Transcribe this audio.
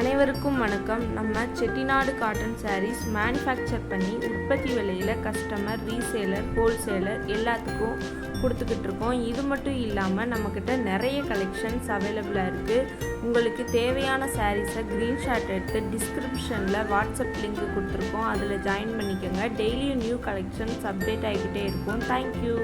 அனைவருக்கும் வணக்கம். நம்ம செட்டிநாடு காட்டன் சாரீஸ் மேனுஃபேக்சர் பண்ணி உற்பத்தி விலையில் கஸ்டமர், ரீசேலர், ஹோல்சேலர் எல்லாத்துக்கும் கொடுத்துக்கிட்டு இருக்கோம். இது மட்டும் இல்லாமல் நம்மக்கிட்ட நிறைய கலெக்ஷன்ஸ் அவைலபிளாக இருக்குது. உங்களுக்கு தேவையான சாரீஸை ஸ்க்ரீன்ஷாட் எடுத்து டிஸ்கிரிப்ஷனில் வாட்ஸ்அப் லிங்க் கொடுத்துருக்கோம். அதில் ஜாயின் பண்ணிக்கோங்க. டெய்லியும் நியூ கலெக்ஷன்ஸ் அப்டேட் ஆகிக்கிட்டே இருக்கும். தேங்க்யூ.